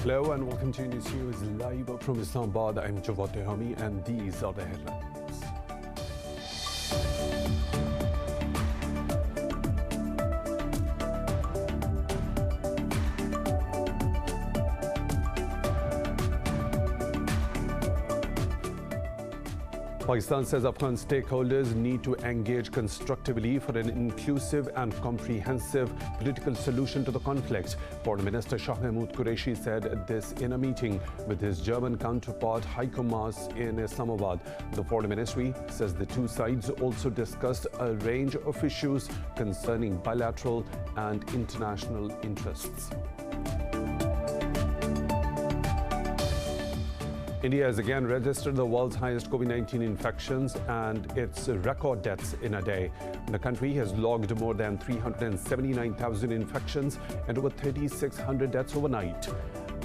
Hello and welcome to News live from Islamabad. I'm Jawad Tehami and these are the headlines. Pakistan says Afghan stakeholders need to engage constructively for an inclusive and comprehensive political solution to the conflict. Foreign Minister Shah Mahmood Qureshi said this in a meeting with his German counterpart Heiko Maas in Islamabad. The Foreign Ministry says the two sides also discussed a range of issues concerning bilateral and international interests. India has again registered the world's highest COVID-19 infections and its record deaths in a day. The country has logged more than 379,000 infections and over 3,600 deaths overnight.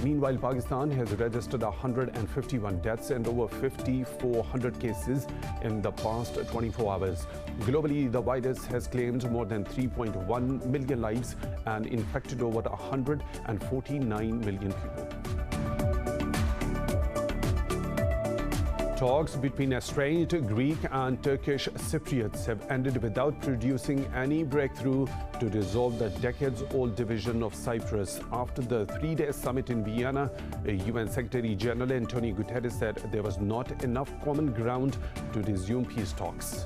Meanwhile, Pakistan has registered 151 deaths and over 5,400 cases in the past 24 hours. Globally, the virus has claimed more than 3.1 million lives and infected over 149 million people. Talks between estranged Greek and Turkish Cypriots have ended without producing any breakthrough to resolve the decades-old division of Cyprus. After the three-day summit in Vienna, UN Secretary General Antonio Guterres said there was not enough common ground to resume peace talks.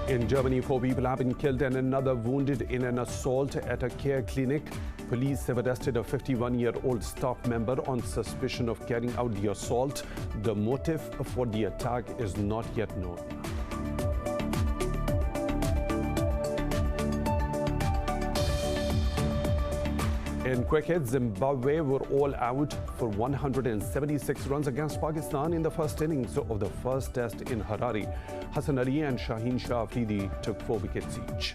In Germany, 4 people have been killed and another wounded in an assault at a care clinic. Police have arrested a 51-year-old staff member on suspicion of carrying out the assault. The motive for the attack is not yet known. In cricket, Zimbabwe were all out for 176 runs against Pakistan in the first innings of the first test in Harare. Hassan Ali and Shaheen Shah Afridi took 4 wickets each.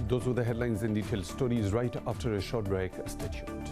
Those were the headlines in detail. Stories right after a short break. Stay tuned.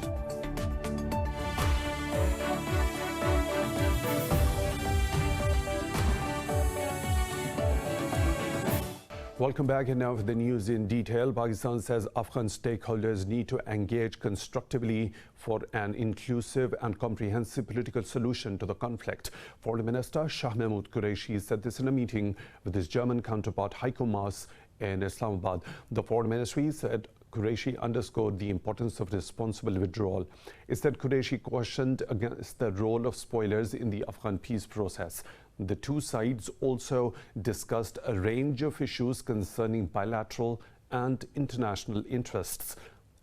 Welcome back, and now for the news in detail. Pakistan says Afghan stakeholders need to engage constructively for an inclusive and comprehensive political solution to the conflict. Foreign Minister Shah Mahmood Qureshi said this in a meeting with his German counterpart Heiko Maas in Islamabad. The Foreign Ministry said Qureshi underscored the importance of responsible withdrawal. It said Qureshi cautioned against the role of spoilers in the Afghan peace process. The two sides also discussed a range of issues concerning bilateral and international interests.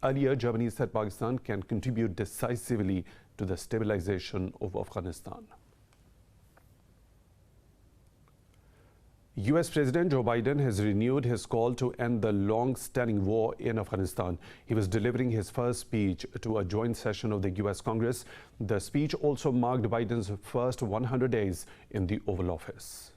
Earlier, Germany said Pakistan can contribute decisively to the stabilization of Afghanistan. US President Joe Biden has renewed his call to end the long-standing war in Afghanistan. He was delivering his first speech to a joint session of the US Congress. The speech also marked Biden's first 100 days in the Oval Office.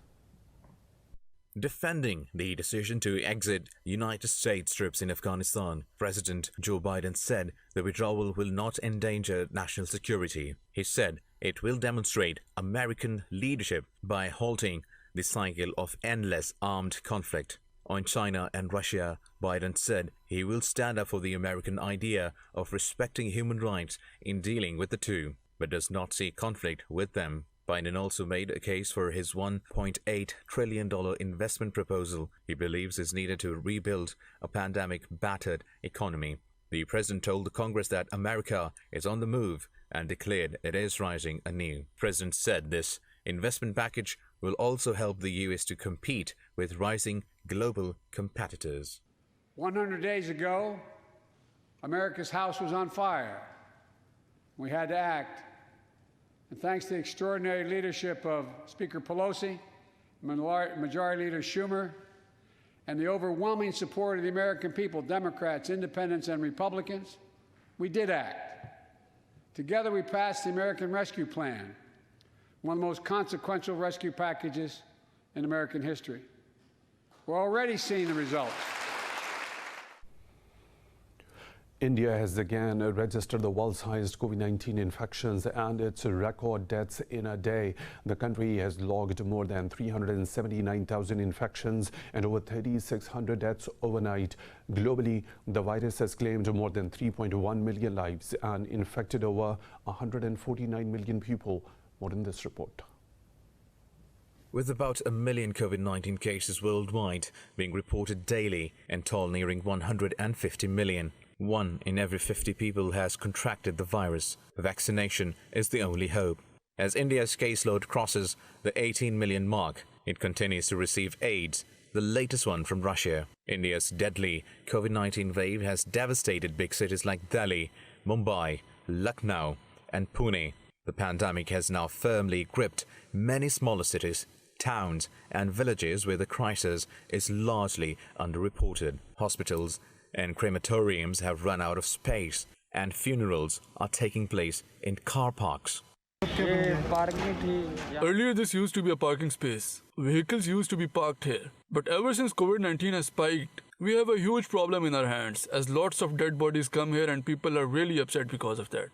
Defending the decision to exit United States troops in Afghanistan, President Joe Biden said the withdrawal will not endanger national security. He said it will demonstrate American leadership by halting the cycle of endless armed conflict. On China and Russia, Biden said he will stand up for the American idea of respecting human rights in dealing with the two, but does not see conflict with them. Biden also made a case for his $1.8 trillion investment proposal he believes is needed to rebuild a pandemic-battered economy. The president told the Congress that America is on the move and declared it is rising anew. The president said this investment package will also help the U.S. to compete with rising global competitors. 100 days ago, America's house was on fire. We had to act. And thanks to the extraordinary leadership of Speaker Pelosi, Majority Leader Schumer, and the overwhelming support of the American people, Democrats, Independents, and Republicans, we did act. Together, we passed the American Rescue Plan, one of the most consequential rescue packages in American history. We're already seeing the results. India has again registered the world's highest COVID-19 infections and its record deaths in a day. The country has logged more than 379,000 infections and over 3,600 deaths overnight. Globally, the virus has claimed more than 3.1 million lives and infected over 149 million people. More in this report. With about 1 million COVID-19 cases worldwide being reported daily and toll nearing 150 million, 1 in every 50 people has contracted the virus. Vaccination is the only hope. As India's caseload crosses the 18 million mark, it continues to receive aids, the latest one from Russia. India's deadly COVID-19 wave has devastated big cities like Delhi, Mumbai, Lucknow and Pune. The pandemic has now firmly gripped many smaller cities, towns and villages where the crisis is largely underreported. Hospitals and crematoriums have run out of space and funerals are taking place in car parks. Earlier this used to be a parking space. Vehicles used to be parked here. But ever since COVID-19 has spiked, we have a huge problem in our hands as lots of dead bodies come here and people are really upset because of that.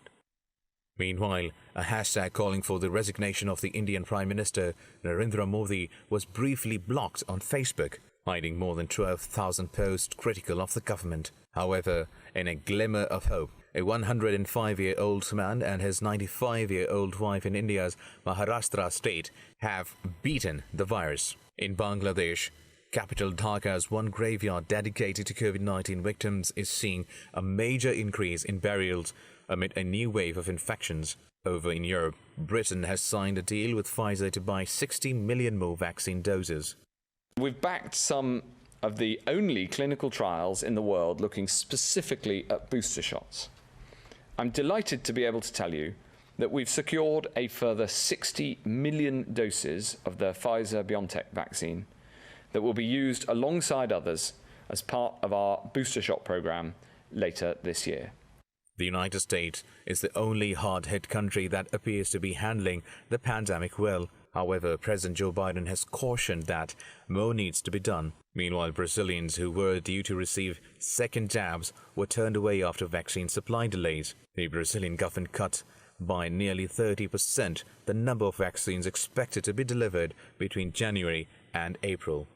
Meanwhile, a hashtag calling for the resignation of the Indian Prime Minister Narendra Modi was briefly blocked on Facebook, hiding more than 12,000 posts critical of the government. However, in a glimmer of hope, a 105-year-old man and his 95-year-old wife in India's Maharashtra state have beaten the virus. In Bangladesh, capital Dhaka's one graveyard dedicated to COVID-19 victims is seeing a major increase in burials amid a new wave of infections. Over in Europe, Britain has signed a deal with Pfizer to buy 60 million more vaccine doses. We've backed some of the only clinical trials in the world looking specifically at booster shots. I'm delighted to be able to tell you that we've secured a further 60 million doses of the Pfizer-BioNTech vaccine that will be used alongside others as part of our booster shot program later this year. The United States is the only hard-hit country that appears to be handling the pandemic well. However, President Joe Biden has cautioned that more needs to be done. Meanwhile, Brazilians who were due to receive second jabs were turned away after vaccine supply delays. The Brazilian government cut by nearly 30% the number of vaccines expected to be delivered between January and April.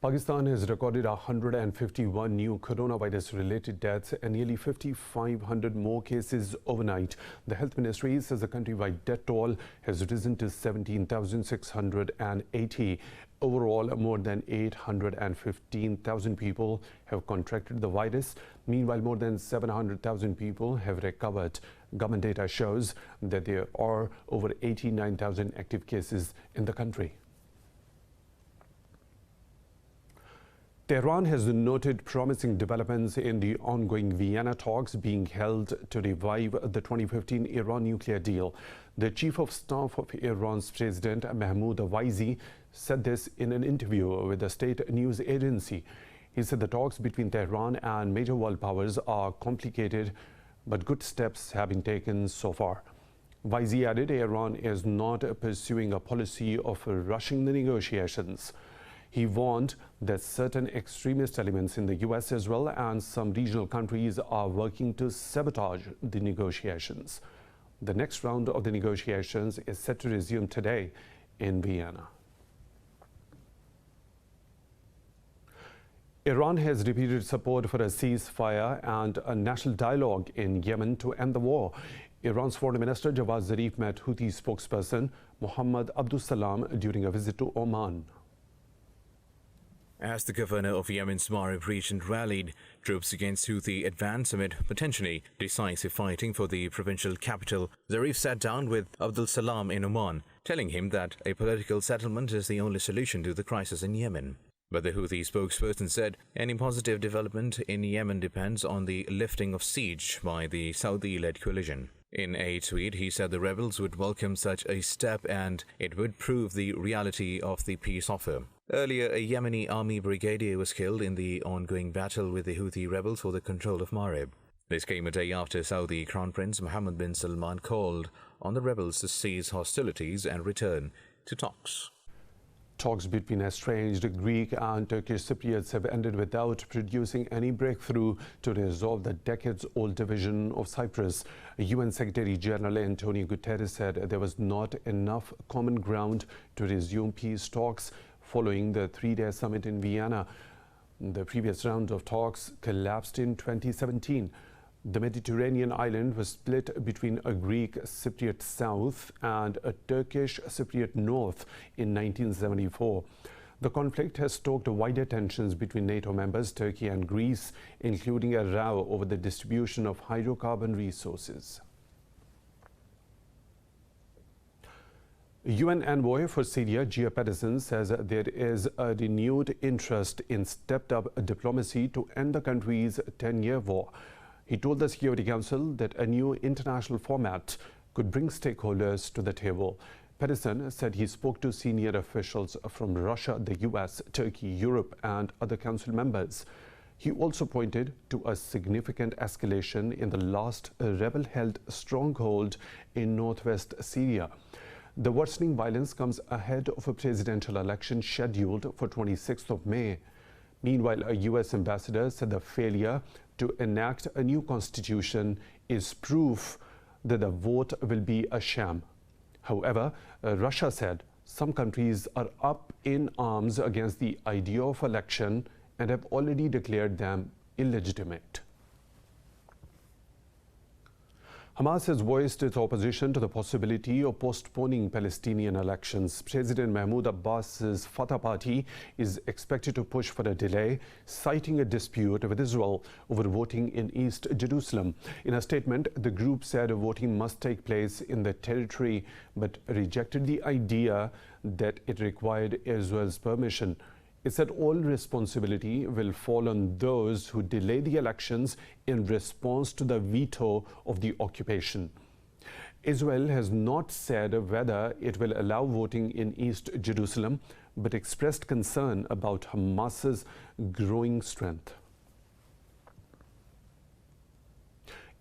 Pakistan has recorded 151 new coronavirus-related deaths and nearly 5,500 more cases overnight. The Health Ministry says the countrywide death toll has risen to 17,680. Overall, more than 815,000 people have contracted the virus. Meanwhile, more than 700,000 people have recovered. Government data shows that there are over 89,000 active cases in the country. Tehran has noted promising developments in the ongoing Vienna talks being held to revive the 2015 Iran nuclear deal. The chief of staff of Iran's President Mahmoud Awazi said this in an interview with the state news agency. He said the talks between Tehran and major world powers are complicated, but good steps have been taken so far. Awazi added Iran is not pursuing a policy of rushing the negotiations. He warned that certain extremist elements in the US as well and some regional countries are working to sabotage the negotiations. The next round of the negotiations is set to resume today in Vienna. Iran has repeated support for a ceasefire and a national dialogue in Yemen to end the war. Iran's Foreign Minister Javad Zarif met Houthi spokesperson Mohammad Abdus Salam during a visit to Oman. As the governor of Yemen's Marib region rallied troops against Houthi advance amid potentially decisive fighting for the provincial capital, Zarif sat down with Abdul Salam in Oman, telling him that a political settlement is the only solution to the crisis in Yemen. But the Houthi spokesperson said any positive development in Yemen depends on the lifting of siege by the Saudi-led coalition. In a tweet, he said the rebels would welcome such a step and it would prove the reality of the peace offer. Earlier, a Yemeni army brigadier was killed in the ongoing battle with the Houthi rebels for the control of Marib. This came a day after Saudi Crown Prince Mohammed bin Salman called on the rebels to cease hostilities and return to talks. Talks between estranged Greek and Turkish Cypriots have ended without producing any breakthrough to resolve the decades-old division of Cyprus. UN Secretary-General Antonio Guterres said there was not enough common ground to resume peace talks following the three-day summit in Vienna. The previous round of talks collapsed in 2017. The Mediterranean island was split between a Greek Cypriot South and a Turkish Cypriot North in 1974. The conflict has stoked wider tensions between NATO members Turkey and Greece, including a row over the distribution of hydrocarbon resources. UN envoy for Syria, Gia Pedersen, says there is a renewed interest in stepped-up diplomacy to end the country's 10-year war. He told the Security Council that a new international format could bring stakeholders to the table. Pedersen said he spoke to senior officials from Russia, the US, Turkey, Europe, and other Council members. He also pointed to a significant escalation in the last rebel-held stronghold in northwest Syria. The worsening violence comes ahead of a presidential election scheduled for 26th of May. Meanwhile, a US ambassador said the failure to enact a new constitution is proof that the vote will be a sham. However, Russia said some countries are up in arms against the idea of election and have already declared them illegitimate. Hamas has voiced its opposition to the possibility of postponing Palestinian elections. President Mahmoud Abbas's Fatah party is expected to push for a delay, citing a dispute with Israel over voting in East Jerusalem. In a statement, the group said voting must take place in the territory, but rejected the idea that it required Israel's permission. It said all responsibility will fall on those who delay the elections in response to the veto of the occupation. Israel has not said whether it will allow voting in East Jerusalem, but expressed concern about Hamas's growing strength.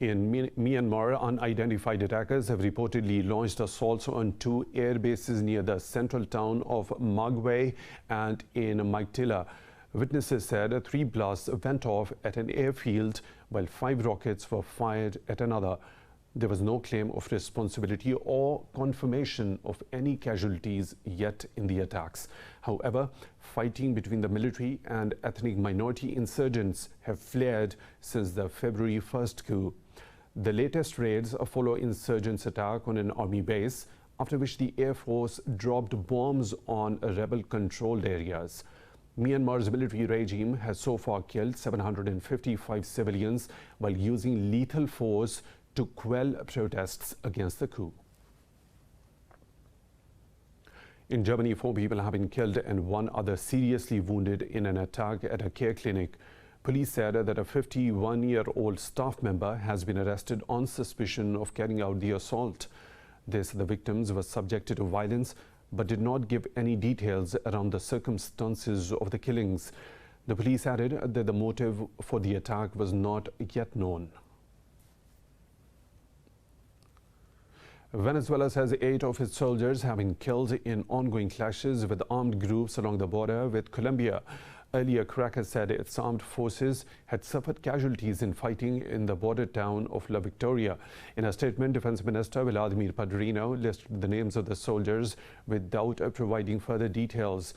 In Myanmar, unidentified attackers have reportedly launched assaults on two air bases near the central town of Magway and in Maitila. Witnesses said 3 blasts went off at an airfield while 5 rockets were fired at another. There was no claim of responsibility or confirmation of any casualties yet in the attacks. However, fighting between the military and ethnic minority insurgents have flared since the February 1st coup. The latest raids follow insurgents' attack on an army base, after which the Air Force dropped bombs on rebel-controlled areas. Myanmar's military regime has so far killed 755 civilians while using lethal force to quell protests against the coup. In Germany, 4 people have been killed and 1 other seriously wounded in an attack at a care clinic. Police said that a 51-year-old staff member has been arrested on suspicion of carrying out the assault. They said the victims were subjected to violence but did not give any details around the circumstances of the killings. The police added that the motive for the attack was not yet known. Venezuela says 8 of its soldiers have been killed in ongoing clashes with armed groups along the border with Colombia. Earlier, Caracas said its armed forces had suffered casualties in fighting in the border town of La Victoria. In a statement, Defense Minister Vladimir Padrino listed the names of the soldiers without providing further details.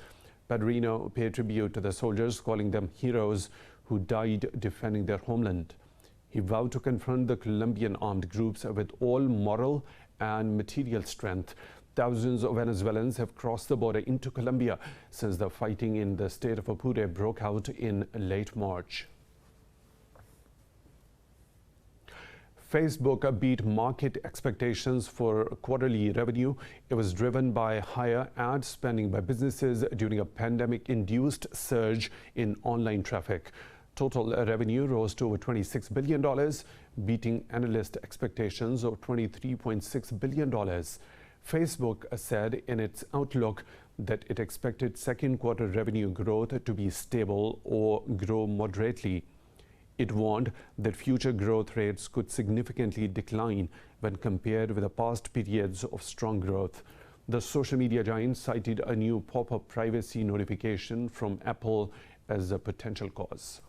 Padrino paid tribute to the soldiers, calling them heroes who died defending their homeland. He vowed to confront the Colombian armed groups with all moral and material strength. Thousands of Venezuelans have crossed the border into Colombia since the fighting in the state of Apure broke out in late March. Facebook beat market expectations for quarterly revenue. It was driven by higher ad spending by businesses during a pandemic-induced surge in online traffic. Total revenue rose to over $26 billion, beating analyst expectations of $23.6 billion. Facebook said in its outlook that it expected second quarter revenue growth to be stable or grow moderately. It warned that future growth rates could significantly decline when compared with the past periods of strong growth. The social media giant cited a new pop-up privacy notification from Apple as a potential cause.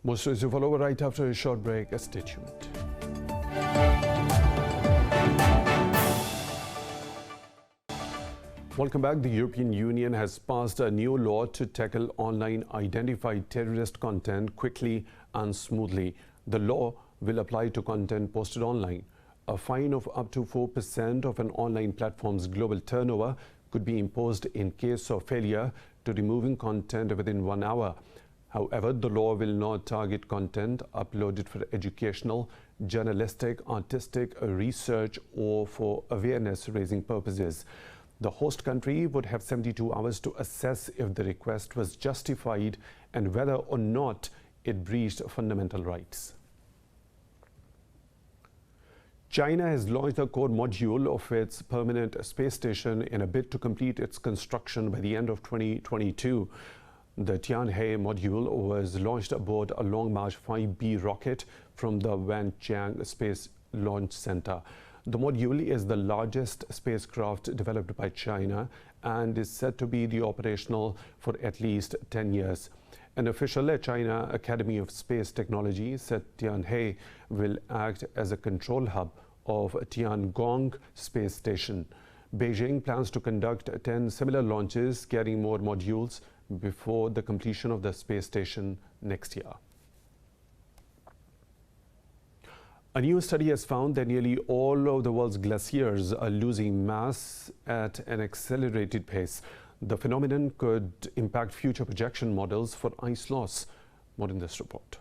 More stories to follow right after a short break. Stay tuned. Welcome back. The European Union has passed a new law to tackle online identified terrorist content quickly and smoothly. The law will apply to content posted online. A fine of up to 4% of an online platform's global turnover could be imposed in case of failure to removing content within 1 hour. However, the law will not target content uploaded for educational, journalistic, artistic, research, or for awareness-raising purposes. The host country would have 72 hours to assess if the request was justified and whether or not it breached fundamental rights. China has launched the core module of its permanent space station in a bid to complete its construction by the end of 2022. The Tianhe module was launched aboard a Long March 5B rocket from the Wenchang Space Launch Center. The module is the largest spacecraft developed by China and is said to be operational for at least 10 years. An official at China Academy of Space Technology said Tianhe will act as a control hub of Tiangong Space Station. Beijing plans to conduct 10 similar launches carrying more modules before the completion of the space station next year. A new study has found that nearly all of the world's glaciers are losing mass at an accelerated pace. The phenomenon could impact future projection models for ice loss. More in this report.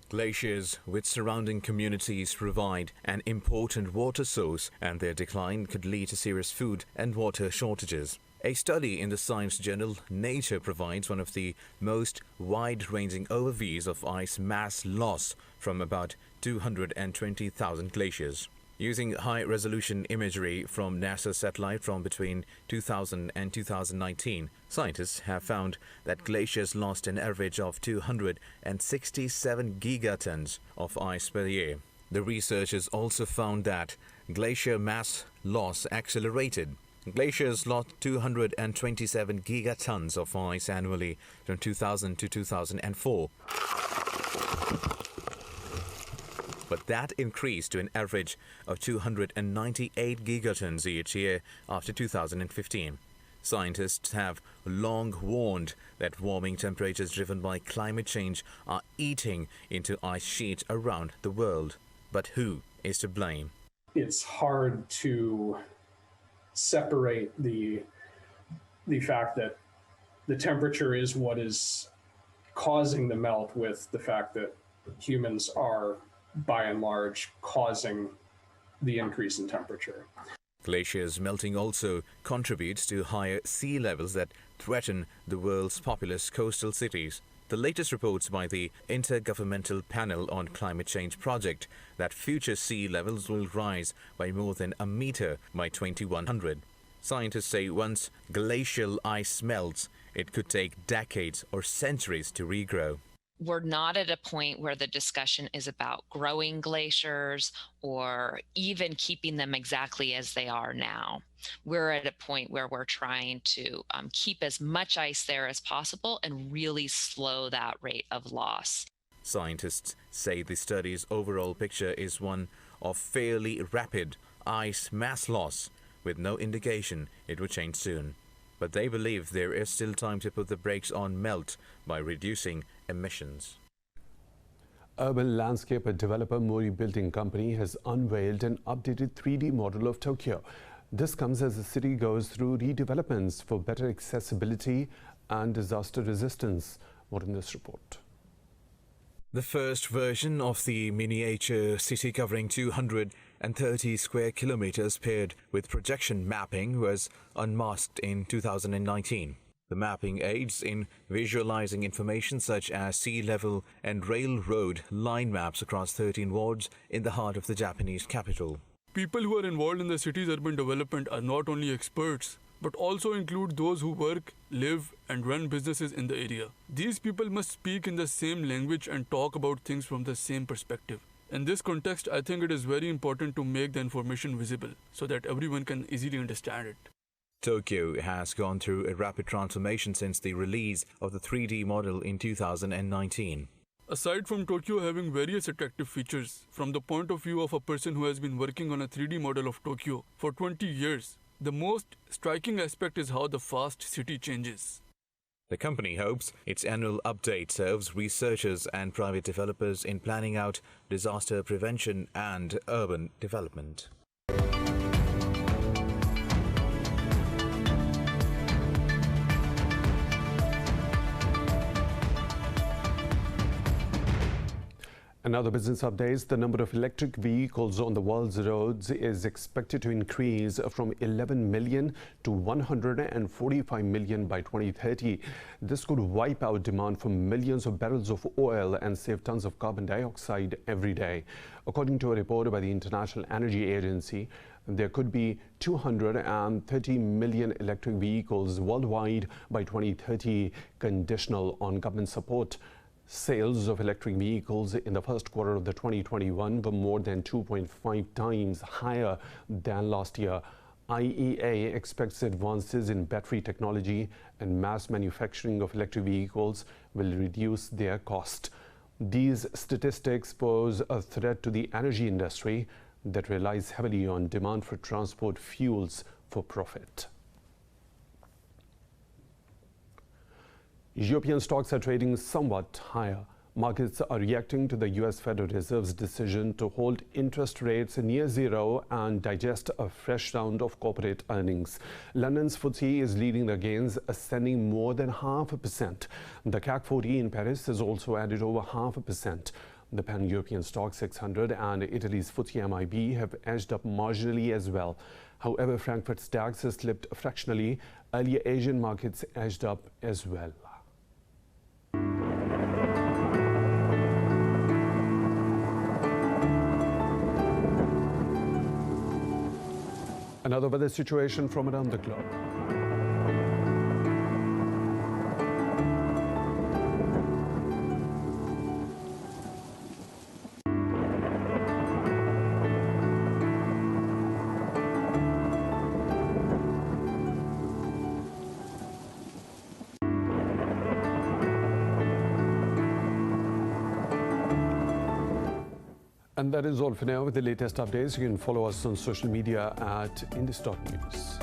Glaciers with surrounding communities provide an important water source, and their decline could lead to serious food and water shortages. A study in the science journal Nature provides one of the most wide-ranging overviews of ice mass loss from about 220,000 glaciers. Using high-resolution imagery from NASA satellite from between 2000 and 2019, scientists have found that glaciers lost an average of 267 gigatons of ice per year. The researchers also found that glacier mass loss accelerated. Glaciers lost 227 gigatons of ice annually from 2000 to 2004. But that increased to an average of 298 gigatons each year after 2015. Scientists have long warned that warming temperatures driven by climate change are eating into ice sheets around the world. But who is to blame? It's hard to separate the fact that the temperature is what is causing the melt with the fact that humans are, by and large, causing the increase in temperature. Glaciers melting also contributes to higher sea levels that threaten the world's populous coastal cities. The latest reports by the Intergovernmental Panel on Climate Change project that future sea levels will rise by more than a meter by 2100. Scientists say once glacial ice melts, it could take decades or centuries to regrow. We're not at a point where the discussion is about growing glaciers or even keeping them exactly as they are now. We're at a point where we're trying to keep as much ice there as possible and really slow that rate of loss. Scientists say the study's overall picture is one of fairly rapid ice mass loss, with no indication it would change soon. But they believe there is still time to put the brakes on melt by reducing emissions. Urban landscape developer Mori Building Company has unveiled an updated 3D model of Tokyo. This comes as the city goes through redevelopments for better accessibility and disaster resistance. More in this report. The first version of the miniature city covering 230 square kilometers paired with projection mapping was unmasked in 2019. The mapping aids in visualizing information such as sea level and railroad line maps across 13 wards in the heart of the Japanese capital. People who are involved in the city's urban development are not only experts, but also include those who work, live, and run businesses in the area. These people must speak in the same language and talk about things from the same perspective. In this context, I think it is very important to make the information visible so that everyone can easily understand it. Tokyo has gone through a rapid transformation since the release of the 3D model in 2019. Aside from Tokyo having various attractive features, from the point of view of a person who has been working on a 3D model of Tokyo for 20 years, the most striking aspect is how the fast city changes. The company hopes its annual update serves researchers and private developers in planning out disaster prevention and urban development. Another business updates, the number of electric vehicles on the world's roads is expected to increase from 11 million to 145 million by 2030. This could wipe out demand for millions of barrels of oil and save tons of carbon dioxide every day. According to a report by the International Energy Agency, there could be 230 million electric vehicles worldwide by 2030, conditional on government support. Sales of electric vehicles in the first quarter of the 2021 were more than 2.5 times higher than last year. IEA expects advances in battery technology and mass manufacturing of electric vehicles will reduce their cost. These statistics pose a threat to the energy industry that relies heavily on demand for transport fuels for profit. European stocks are trading somewhat higher. Markets are reacting to the U.S. Federal Reserve's decision to hold interest rates near zero and digest a fresh round of corporate earnings. London's FTSE is leading the gains, ascending more than 0.5%. The CAC 40 in Paris has also added over 0.5%. The Pan-European Stock 600 and Italy's FTSE MIB have edged up marginally as well. However, Frankfurt's DAX has slipped fractionally. Earlier Asian markets edged up as well. Another weather situation from around the globe. And that is all for now. With the latest updates, you can follow us on social media at Indus.News.